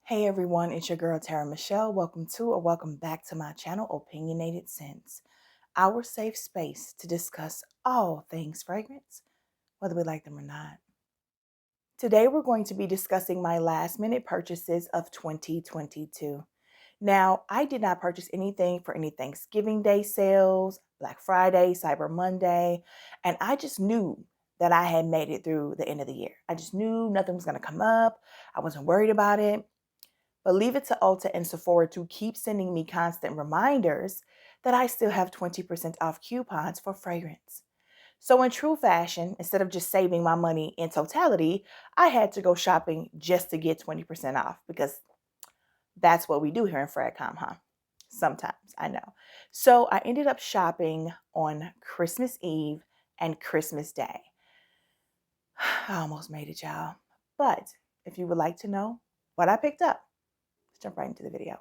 Hey everyone, it's your girl TeraMichelle. Welcome to or welcome back to my channel, Opinionated Scents, our safe space to discuss all things fragrance, whether we like them or not. Today we're going to be discussing my last minute purchases of 2022. Now, I did not purchase anything for any Thanksgiving Day sales, Black Friday, Cyber Monday, and I just knew that I had made it through the end of the year. I just knew nothing was going to come up. I wasn't worried about it. But leave it to Ulta and Sephora to keep sending me constant reminders that I still have 20% off coupons for fragrance. So in true fashion, instead of just saving my money in totality, I had to go shopping just to get 20% off because that's what we do here in Fragcom, huh? Sometimes, I know. So I ended up shopping on Christmas Eve and Christmas Day. I almost made it, y'all. But if you would like to know what I picked up, let's jump right into the video.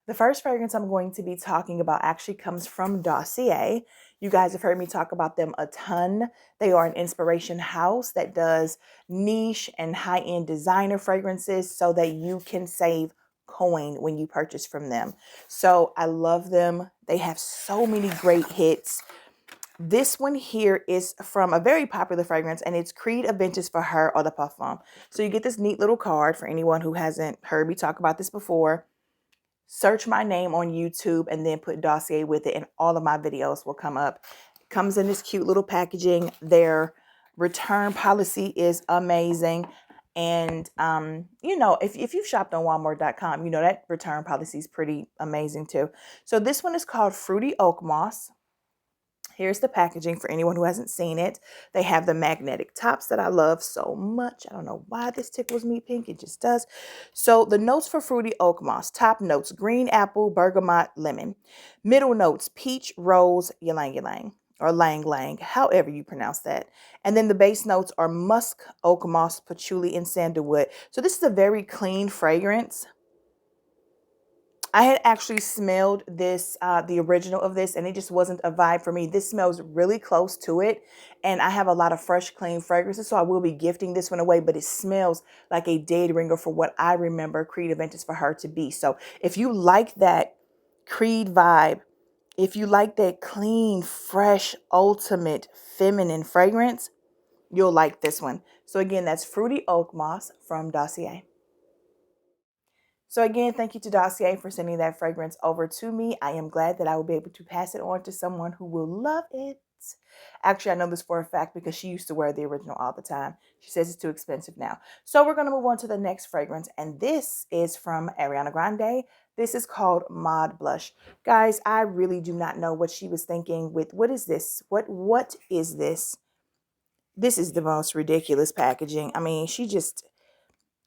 The first fragrance I'm going to be talking about actually comes from Dossier. You guys have heard me talk about them a ton. They are an inspiration house that does niche and high-end designer fragrances so that you can save coin when you purchase from them. So I love them. They have so many great hits. This one here is from a very popular fragrance, and it's Creed Aventus for Her or the Parfum. So you get this neat little card for anyone who hasn't heard me talk about this before. Search my name on YouTube and then put Dossier with it, and all of my videos will come up. It comes in this cute little packaging. Their return policy is amazing. And, if you've shopped on Walmart.com, that return policy is pretty amazing too. So this one is called Fruity Oakmoss. Here's the packaging for anyone who hasn't seen it. They have the magnetic tops that I love so much. I don't know why this tickles me pink. It just does. So the notes for Fruity Oakmoss. Top notes, green apple, bergamot, lemon. Middle notes, peach, rose, ylang ylang, or lang lang, however you pronounce that. And then the base notes are musk, oak moss, patchouli, and sandalwood. So this is a very clean fragrance. I had actually smelled this, the original of this, and it just wasn't a vibe for me. This smells really close to it, and I have a lot of fresh, clean fragrances, so I will be gifting this one away, but it smells like a dead ringer for what I remember Creed Aventus for Her to be. So if you like that Creed vibe, if you like that clean, fresh, ultimate feminine fragrance, you'll like this one. So again, that's Fruity Oakmoss from Dossier. So again, thank you to Dossier for sending that fragrance over to me. I am glad that I will be able to pass it on to someone who will love it. Actually, I know this for a fact because she used to wear the original all the time. She says it's too expensive now. So we're going to move on to the next fragrance, and this is from Ariana Grande. This is called Mod Blush. Guys, I really do not know what she was thinking with, what is this? What is this? This is the most ridiculous packaging. I mean,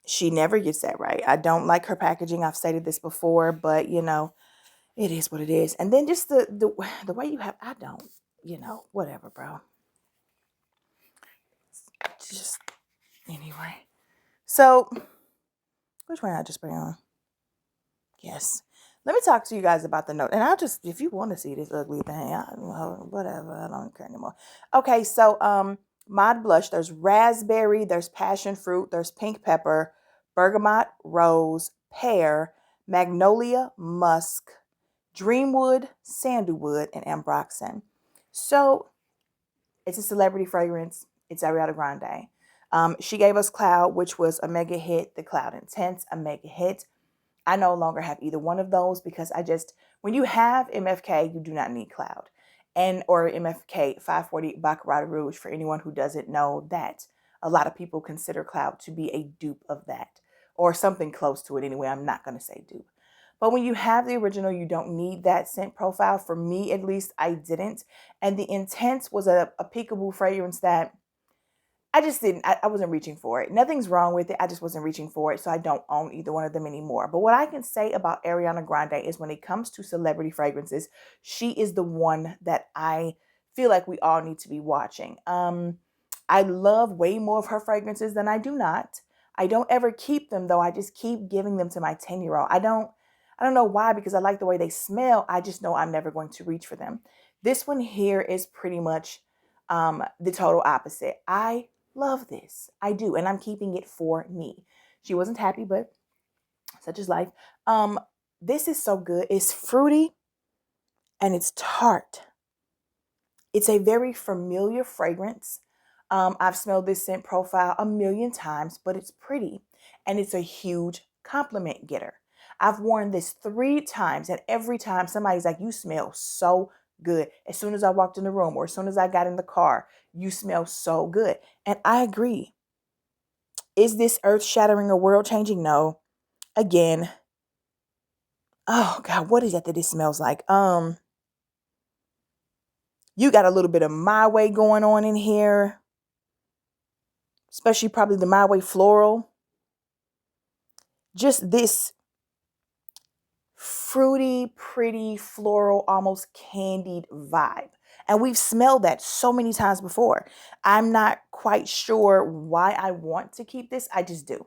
she never gets that right. I don't like her packaging. I've stated this before, but it is what it is. And then just the way you have, I don't, whatever, bro. Just anyway. So which one I just bring on? Yes. Let me talk to you guys about the note. And if you want to see this ugly thing, whatever, I don't care anymore. Okay, so Mod Blush, there's raspberry, there's passion fruit, there's pink pepper, bergamot, rose, pear, magnolia, musk, dreamwood, sandalwood, and ambroxan. So it's a celebrity fragrance. It's Ariana Grande. She gave us Cloud, which was a mega hit. The Cloud Intense, a mega hit. I no longer have either one of those because when you have MFK, you do not need Cloud. Or MFK 540 Baccarat Rouge, for anyone who doesn't know that. A lot of people consider Cloud to be a dupe of that, or something close to it anyway. I'm not going to say dupe. But when you have the original, you don't need that scent profile. For me, at least, I didn't. And the Intense was a peekaboo fragrance that I wasn't reaching for it. Nothing's wrong with it. I just wasn't reaching for it. So I don't own either one of them anymore. But what I can say about Ariana Grande is when it comes to celebrity fragrances, she is the one that I feel like we all need to be watching. I love way more of her fragrances than I do not. I don't ever keep them though. I just keep giving them to my 10-year-old. I don't know why, because I like the way they smell. I just know I'm never going to reach for them. This one here is pretty much the total opposite. I love this. I do. And I'm keeping it for me. She wasn't happy, but such is life. This is so good. It's fruity and it's tart. It's a very familiar fragrance. I've smelled this scent profile a million times, but it's pretty and it's a huge compliment getter. I've worn this 3 times, and every time somebody's like, you smell so good. As soon as I walked in the room or as soon as I got in the car, you smell so good. And I agree. Is this earth shattering or world changing? No. Again, oh God, what is that it smells like? You got a little bit of My Way going on in here, especially probably the My Way floral. Just this fruity, pretty, floral, almost candied vibe. And we've smelled that so many times before. I'm not quite sure why I want to keep this. I just do.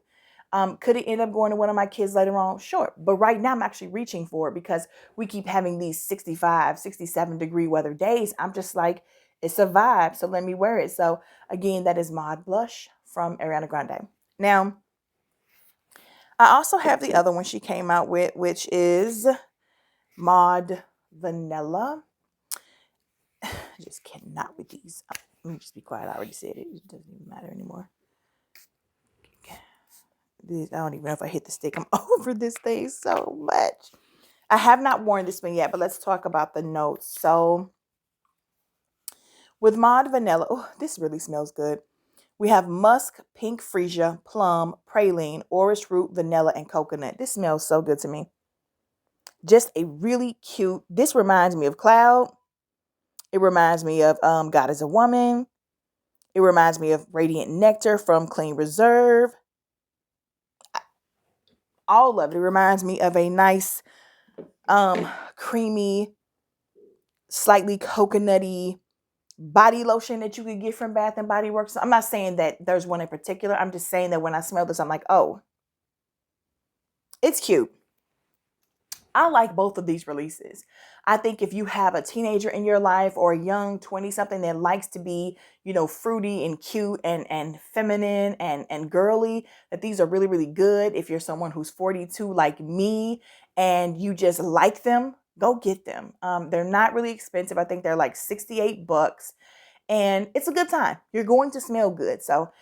Could it end up going to one of my kids later on? Sure. But right now I'm actually reaching for it because we keep having these 65, 67-degree weather days. I'm just like, it's a vibe, so let me wear it. So again, that is Mod Blush from Ariana Grande. Now, I also have the other one she came out with, which is Mod Vanilla. I just cannot with these. Let me just be quiet. I already said it. It doesn't even matter anymore. I don't even know if I hit the stick. I'm over this thing so much. I have not worn this one yet, but let's talk about the notes. So with Mod Vanilla, oh, this really smells good. We have musk, pink freesia, plum, praline, orris root, vanilla, and coconut. This smells so good to me. Just a really cute, this reminds me of Cloud. It reminds me of God is a Woman. It reminds me of Radiant Nectar from Clean Reserve. All of it. It reminds me of a nice, creamy, slightly coconutty body lotion that you could get from Bath and Body Works. I'm not saying that there's one in particular. I'm just saying that when I smell this, I'm like, oh, it's cute. I like both of these releases. I think if you have a teenager in your life or a young 20-something that likes to be, fruity and cute and feminine and girly, that these are really, really good. If you're someone who's 42 like me and you just like them, go get them. They're not really expensive. I think they're like $68 and it's a good time. You're going to smell good. So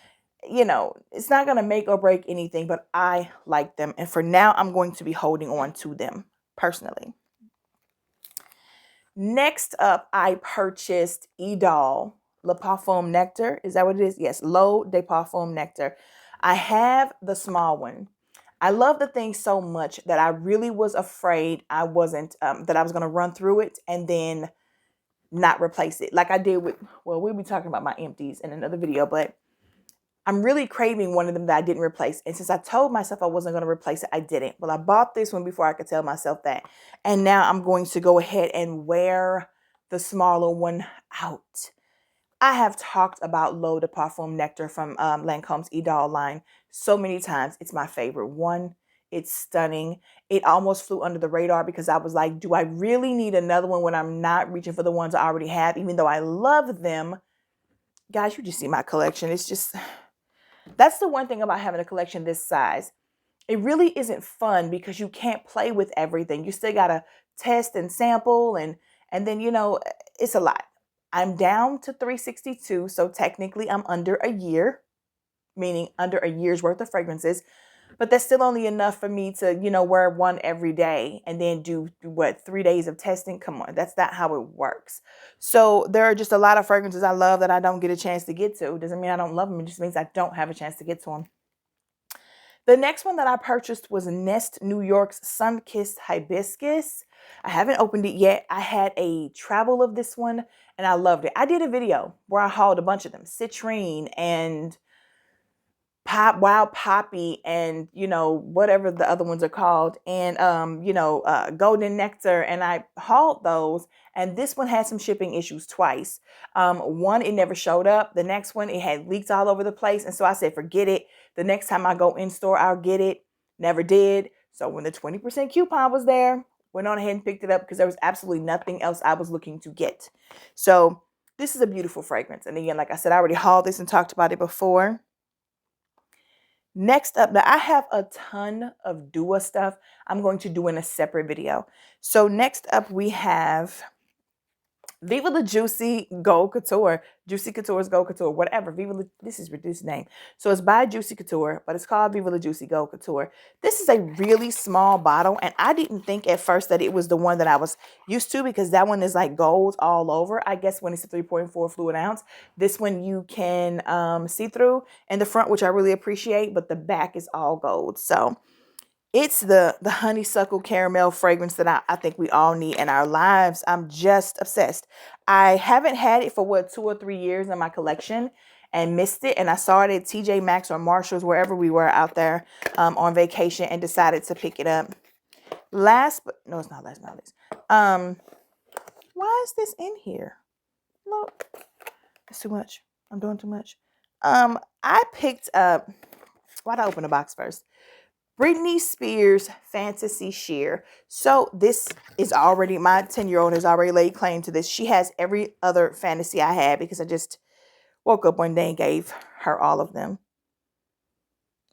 it's not going to make or break anything, but I like them. And for now, I'm going to be holding on to them personally. Next up, I purchased Idol Le Parfum Nectar. Is that what it is? Yes, L'Eau de Parfum Nectar. I have the small one. I love the thing so much that I really was afraid that I was going to run through it and then not replace it. Like I did with, we'll be talking about my empties in another video, but I'm really craving one of them that I didn't replace. And since I told myself I wasn't going to replace it, I didn't. Well, I bought this one before I could tell myself that. And now I'm going to go ahead and wear the smaller one out. I have talked about L'Eau de Parfum Nectar from Lancome's Idol line so many times. It's my favorite one. It's stunning. It almost flew under the radar because I was like, do I really need another one when I'm not reaching for the ones I already have, even though I love them? Guys, you just see my collection. It's just... That's the one thing about having a collection this size. It really isn't fun because you can't play with everything. You still got to test and sample and then, it's a lot. I'm down to 362. So technically I'm under a year, meaning under a year's worth of fragrances. But that's still only enough for me to, wear one every day and then do 3 days of testing. Come on, that's not how it works. So there are just a lot of fragrances I love that I don't get a chance to get to. Doesn't mean I don't love them. It just means I don't have a chance to get to them. The next one that I purchased was Nest New York's Sun-Kissed Hibiscus. I haven't opened it yet. I had a travel of this one and I loved it. I did a video where I hauled a bunch of them. Citrine and Wild Poppy and, whatever the other ones are called. And, Golden Nectar. And I hauled those. And this one had some shipping issues twice. One, it never showed up. The next one, it had leaks all over the place. And so I said, forget it. The next time I go in store, I'll get it. Never did. So when the 20% coupon was there, went on ahead and picked it up because there was absolutely nothing else I was looking to get. So this is a beautiful fragrance. And again, like I said, I already hauled this and talked about it before. Next up, now I have a ton of Dua stuff I'm going to do in a separate video. So next up we have Viva La Juicy Gold Couture. Juicy Couture's Gold Couture, whatever. This is reduced name. So it's by Juicy Couture, but it's called Viva La Juicy Gold Couture. This is a really small bottle, and I didn't think at first that it was the one that I was used to, because that one is like gold all over. I guess when it's a 3.4 fluid ounce, this one you can see through in the front, which I really appreciate, but the back is all gold. So it's the honeysuckle caramel fragrance that I think we all need in our lives. I'm just obsessed. I haven't had it for 2 or 3 years in my collection and missed it. And I saw it at TJ Maxx or Marshall's, wherever we were out there on vacation, and decided to pick it up. Last, but no, it's not last, not least. Why is this in here? Look, it's too much. I'm doing too much. I picked up, why'd I open the box first? Britney Spears Fantasy Sheer. So this is already, my 10-year-old has already laid claim to this. She has every other fantasy I had, because I just woke up one day and gave her all of them.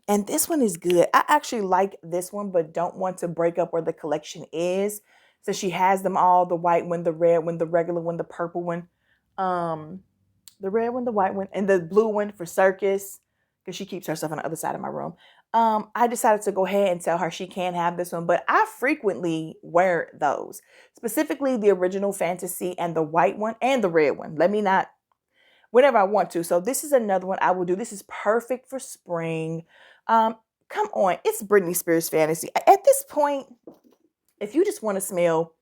And this one is good. I actually like this one, but don't want to break up where the collection is. So she has them all, the white one, the red one, the regular one, the purple one. The red one, the white one, and the blue one for Circus, because she keeps her stuff on the other side of my room. I decided to go ahead and tell her she can have this one, but I frequently wear those, specifically the original Fantasy and the white one and the red one. Let me not, whenever I want to. So this is another one I will do. This is perfect for spring. Come on, it's Britney Spears Fantasy. At this point, if you just want to smell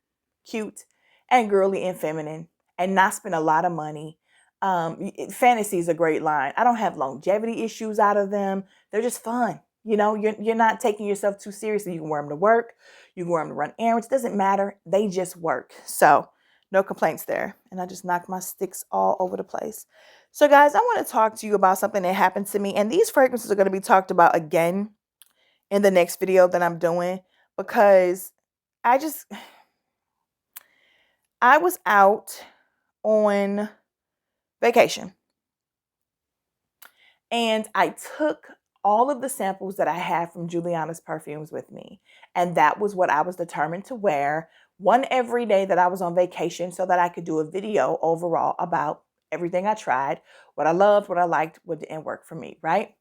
cute and girly and feminine and not spend a lot of money, Fantasy is a great line. I don't have longevity issues out of them. They're just fun. You know, you're not taking yourself too seriously. You can wear them to work. You can wear them to run errands. It doesn't matter. They just work. So no complaints there. And I just knocked my sticks all over the place. So guys, I want to talk to you about something that happened to me. And these fragrances are going to be talked about again in the next video that I'm doing, because I was out on vacation, and I took all of the samples that I had from Giuliana's perfumes with me. And that was what I was determined to wear, one every day that I was on vacation, so that I could do a video overall about everything I tried, what I loved, what I liked, what didn't work for me, right?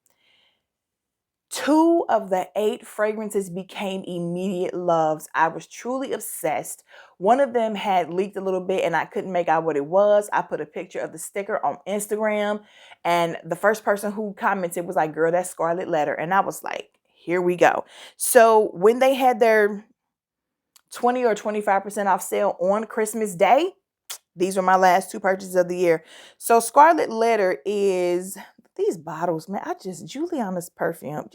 2 of the 8 fragrances became immediate loves. I was truly obsessed. One of them had leaked a little bit and I couldn't make out what it was. I put a picture of the sticker on Instagram, and the first person who commented was like, "Girl, that's Scarlet Letter." And I was like, here we go. So when they had their 20 or 25% off sale on Christmas Day, these were my last 2 purchases of the year. So Scarlet Letter is, these bottles, man, Giuliana's perfume,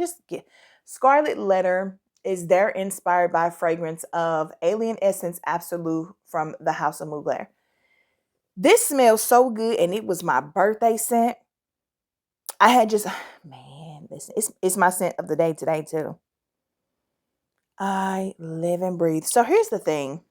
Scarlet Letter is their inspired by fragrance of Alien Essence Absolute from the House of Mugler. This smells so good, and it was my birthday scent. I had just, man, listen, it's my scent of the day today too. I live and breathe. So here's the thing.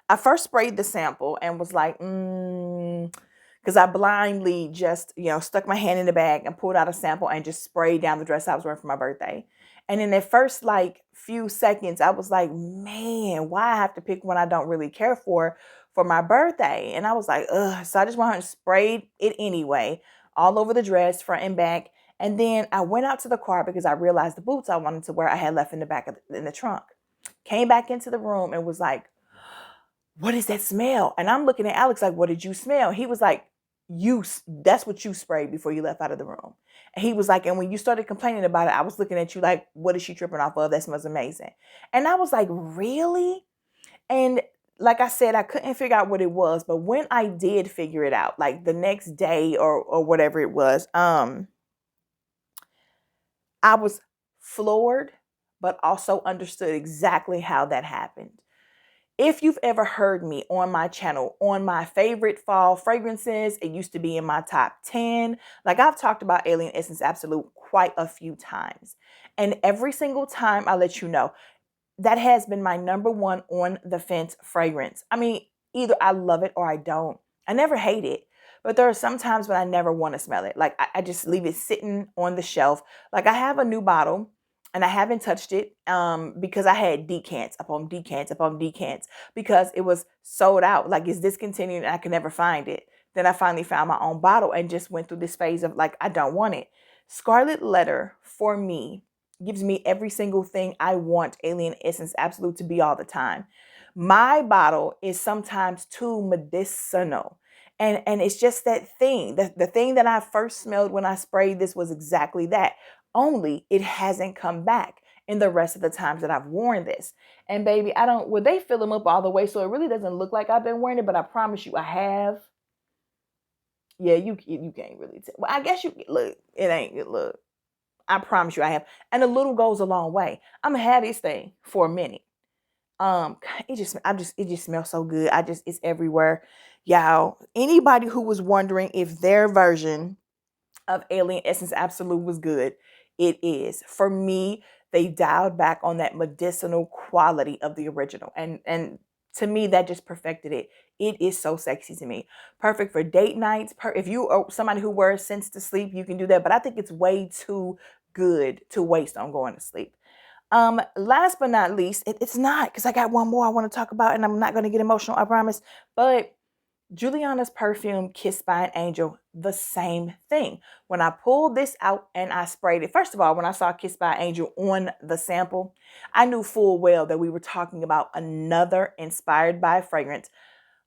I first sprayed the sample and was like, because I blindly just, stuck my hand in the bag and pulled out a sample and just sprayed down the dress I was wearing for my birthday. And in the first few seconds, I was like, man, why I have to pick one I don't really care for my birthday? And I was like, ugh. So I just went and sprayed it anyway, all over the dress, front and back. And then I went out to the car because I realized the boots I wanted to wear I had left in the back in the trunk. Came back into the room and was like, what is that smell? And I'm looking at Alex like, what did you smell? He was like, that's what you sprayed before you left out of the room. And he was like, and when you started complaining about it, I was looking at you like, what is she tripping off of? That smells amazing. And I was like, really? And like I said, I couldn't figure out what it was. But when I did figure it out, like the next day or whatever it was, I was floored, but also understood exactly how that happened. If you've ever heard me on my channel, on my favorite fall fragrances, it used to be in my top 10. Like, I've talked about Alien Essence Absolute quite a few times. And every single time I let you know, that has been my #1 on the fence fragrance. I mean, either I love it or I don't. I never hate it. But there are some times when I never want to smell it. Like I just leave it sitting on the shelf. Like I have a new bottle and I haven't touched it because I had decants upon decants upon decants because it was sold out. Like it's discontinued and I could never find it. Then I finally found my own bottle and just went through this phase of like, I don't want it. Scarlet Letter for me gives me every single thing I want Alien Essence Absolute to be all the time. My bottle is sometimes too medicinal. And it's just that thing. The thing that I first smelled when I sprayed this was exactly that. Only it hasn't come back in the rest of the times that I've worn this. And baby, well, they fill them up all the way, so it really doesn't look like I've been wearing it, but I promise you I have. Yeah, you can't really tell. Well, I guess you look. It ain't look. I promise you I have. And a little goes a long way. I'm gonna have this thing for a minute. It just smells so good. It's everywhere. Y'all, anybody who was wondering if their version of Alien Essence Absolute was good, it is. For me, they dialed back on that medicinal quality of the original. And to me, that just perfected it. It is so sexy to me. Perfect for date nights. If you are somebody who wears scents to sleep, you can do that. But I think it's way too good to waste on going to sleep. Last but not least, it's not, because I got one more I want to talk about, and I'm not going to get emotional, I promise. But Juliana's perfume, Kissed by an Angel, the same thing. When I pulled this out and I sprayed it, first of all, when I saw Kissed by an Angel on the sample, I knew full well that we were talking about another inspired by fragrance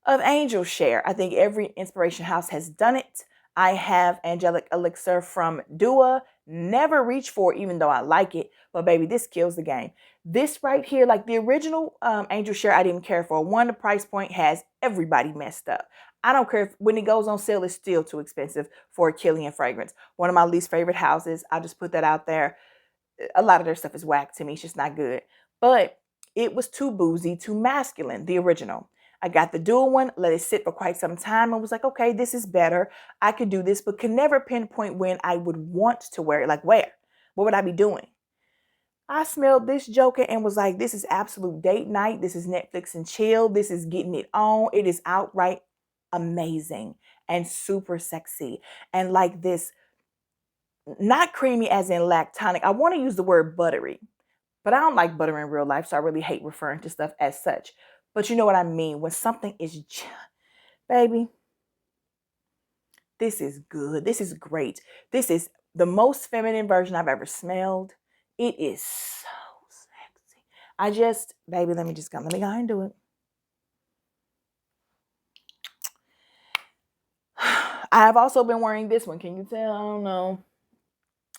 of Angel Share. I think every inspiration house has done it. I have Angelic Elixir from Dua. Never reach for it, even though I like it. But baby, this kills the game. This right here, like the original Angel Share, I didn't care for. One, the price point has everybody messed up. I don't care if when it goes on sale, it's still too expensive for a Killian fragrance. One of my least favorite houses. I'll just put that out there. A lot of their stuff is whack to me. It's just not good. But it was too boozy, too masculine, the original. I got the dual one, let it sit for quite some time, and was like, okay, this is better. I could do this, but could never pinpoint when I would want to wear it. Like where? What would I be doing? I smelled this joker and was like, this is absolute date night. This is Netflix and chill. This is getting it on. It is outright amazing and super sexy. And like this, not creamy as in lactonic. I want to use the word buttery, but I don't like butter in real life, so I really hate referring to stuff as such. But you know what I mean? When something is, baby, this is good. This is great. This is the most feminine version I've ever smelled. It is so sexy. Baby, let me go and do it. I have also been wearing this one. Can you tell? I don't know.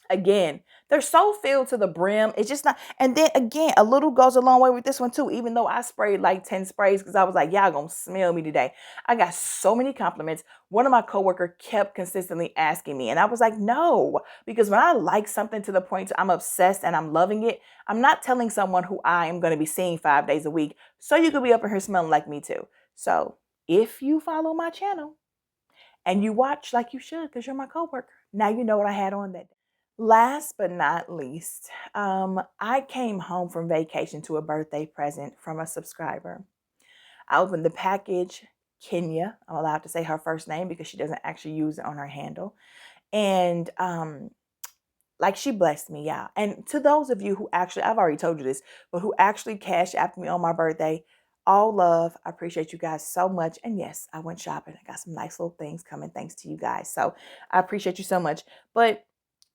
Again, they're so filled to the brim. It's just not. And then again, a little goes a long way with this one too, even though I sprayed like 10 sprays because I was like, y'all gonna smell me today. I got so many compliments. One of my coworkers kept consistently asking me, and I was like, no, because when I like something to the point I'm obsessed and I'm loving it, I'm not telling someone who I am going to be seeing 5 days a week. So you could be up in here smelling like me too. So if you follow my channel and you watch like you should, because you're my coworker, now you know what I had on that day. Last but not least, I came home from vacation to a birthday present from a subscriber. I opened the package, Kenya. I'm allowed to say her first name because she doesn't actually use it on her handle. And like she blessed me, yeah. And to those of you who actually, I've already told you this, but who actually Cashapped me on my birthday, all love. I appreciate you guys so much. And yes, I went shopping. I got some nice little things coming thanks to you guys. So I appreciate you so much. But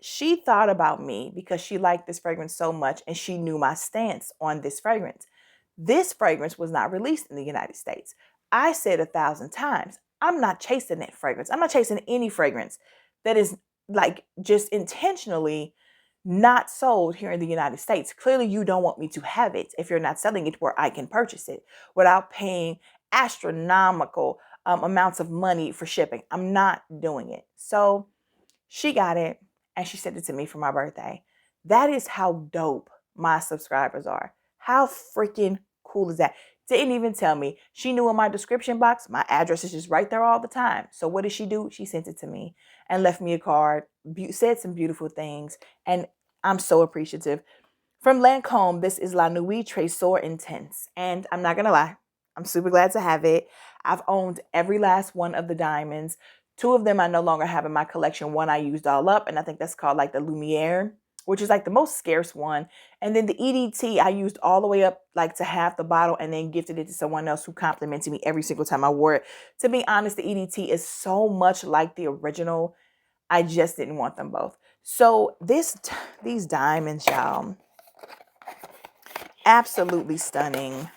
she thought about me because she liked this fragrance so much and she knew my stance on this fragrance. This fragrance was not released in the United States. I said 1,000 times, I'm not chasing that fragrance. I'm not chasing any fragrance that is like just intentionally not sold here in the United States. Clearly, you don't want me to have it if you're not selling it where I can purchase it without paying astronomical amounts of money for shipping. I'm not doing it. So she got it. And she sent it to me for my birthday. That is how dope my subscribers are. How freaking cool is that? Didn't even tell me. She knew in my description box, my address is just right there all the time. So what did she do? She sent it to me and left me a card, said some beautiful things. And I'm so appreciative. From Lancome, this is La Nuit Tresor Intense. And I'm not going to lie, I'm super glad to have it. I've owned every last one of the diamonds. Two of them I no longer have in my collection. One I used all up, and I think that's called like the Lumiere, which is like the most scarce one. And then the EDT I used all the way up like to half the bottle and then gifted it to someone else who complimented me every single time I wore it. To be honest, the EDT is so much like the original. I just didn't want them both. So these diamonds, y'all, absolutely stunning.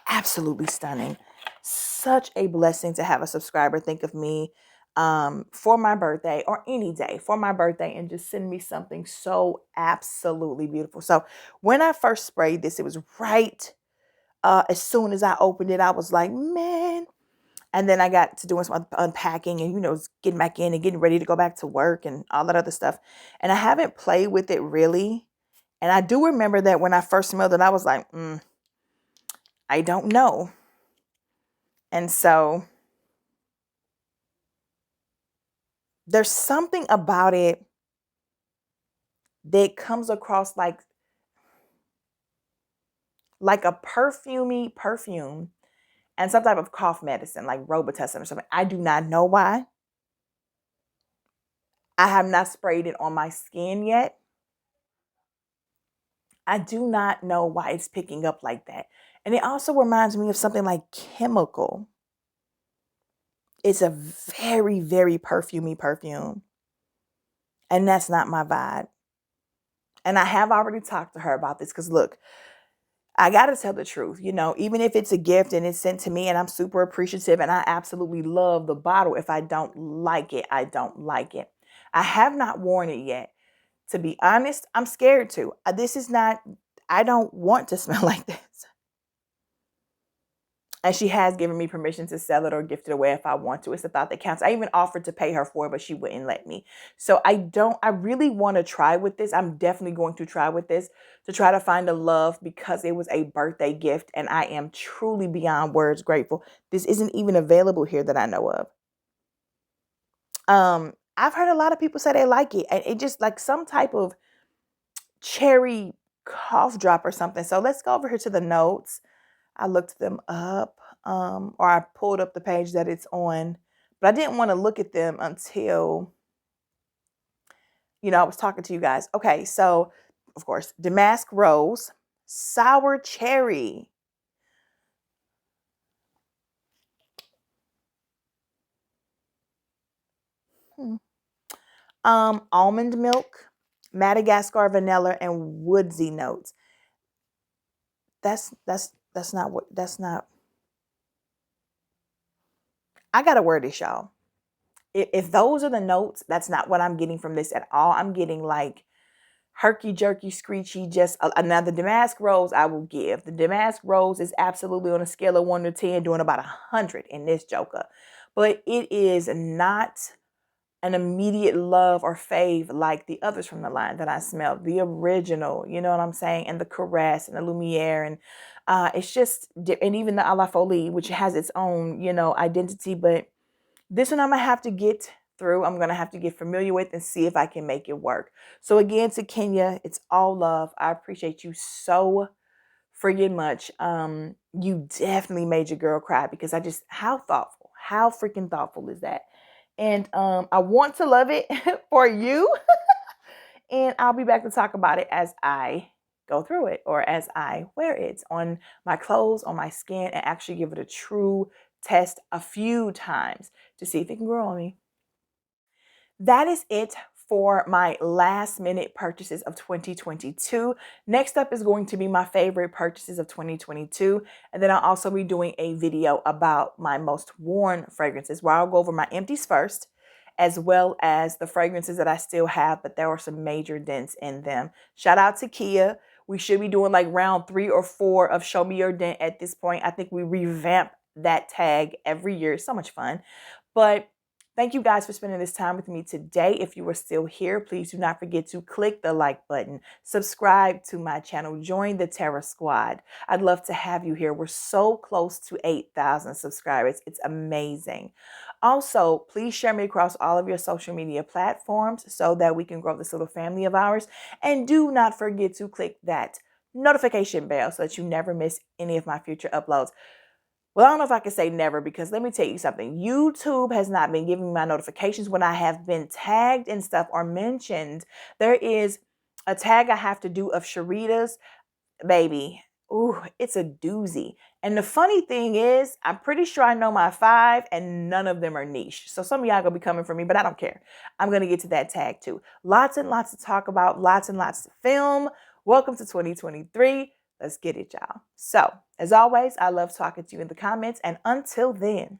Absolutely stunning. Such a blessing to have a subscriber think of me for my birthday or any day for my birthday and just send me something so absolutely beautiful. So when I first sprayed this, it was right as soon as I opened it, I was like, man. And then I got to doing some unpacking and, getting back in and getting ready to go back to work and all that other stuff. And I haven't played with it really. And I do remember that when I first smelled it, I was like, I don't know. And so there's something about it that comes across like a perfumey perfume and some type of cough medicine like Robitussin or something. I do not know why. I have not sprayed it on my skin yet. I do not know why it's picking up like that. And it also reminds me of something like Chemical. It's a very, very perfumey perfume. And that's not my vibe. And I have already talked to her about this because look, I got to tell the truth, even if it's a gift and it's sent to me and I'm super appreciative and I absolutely love the bottle. If I don't like it, I don't like it. I have not worn it yet. To be honest, I'm scared to. I don't want to smell like this. And she has given me permission to sell it or gift it away if I want to. It's the thought that counts. I even offered to pay her for it, but she wouldn't let me. So I really want to try with this. I'm definitely going to try with this to try to find a love because it was a birthday gift. And I am truly beyond words grateful. This isn't even available here that I know of. I've heard a lot of people say they like it. And it just like some type of cherry cough drop or something. So let's go over here to the notes. I looked them up, or I pulled up the page that it's on, but I didn't want to look at them until, I was talking to you guys. Okay, so, of course, Damask Rose, Sour Cherry. Almond Milk, Madagascar Vanilla, and Woodsy Notes. That's not. I gotta wear this, y'all. If those are the notes, that's not what I'm getting from this at all. I'm getting like herky jerky, screechy, just now the Damask Rose I will give. The Damask Rose is absolutely on a scale of 1 to 10, doing about 100 in this joker. But it is not an immediate love or fave like the others from the line that I smelled. The original, you know what I'm saying? And the Caress and the Lumiere. And it's just, and even the A La Folie, which has its own, identity. But this one I'm going to have to get through. I'm going to have to get familiar with and see if I can make it work. So again, to Kenya, it's all love. I appreciate you so friggin' much. You definitely made your girl cry because how thoughtful, how freaking thoughtful is that? And I want to love it for you. And I'll be back to talk about it as I go through it or as I wear it on my clothes, on my skin, and actually give it a true test a few times to see if it can grow on me. That is it for my last minute purchases of 2022. Next up is going to be my favorite purchases of 2022. And then I'll also be doing a video about my most worn fragrances where I'll go over my empties first, as well as the fragrances that I still have, but there were some major dents in them. Shout out to Kia. We should be doing like round 3 or 4 of Show Me Your Dent at this point. I think we revamp that tag every year. It's so much fun. But thank you guys for spending this time with me today. If you are still here, please do not forget to click the like button, subscribe to my channel, join the Tera Squad. I'd love to have you here. We're so close to 8,000 subscribers. It's amazing. Also, please share me across all of your social media platforms so that we can grow this little family of ours. And do not forget to click that notification bell so that you never miss any of my future uploads. Well, I don't know if I can say never, because let me tell you something. YouTube has not been giving me my notifications when I have been tagged and stuff or mentioned. There is a tag I have to do of Sharita's, baby. Ooh, it's a doozy. And the funny thing is, I'm pretty sure I know my 5 and none of them are niche. So some of y'all gonna be coming for me, but I don't care. I'm gonna get to that tag too. Lots and lots to talk about, lots and lots to film. Welcome to 2023. Let's get it, y'all. So, as always, I love talking to you in the comments. And until then,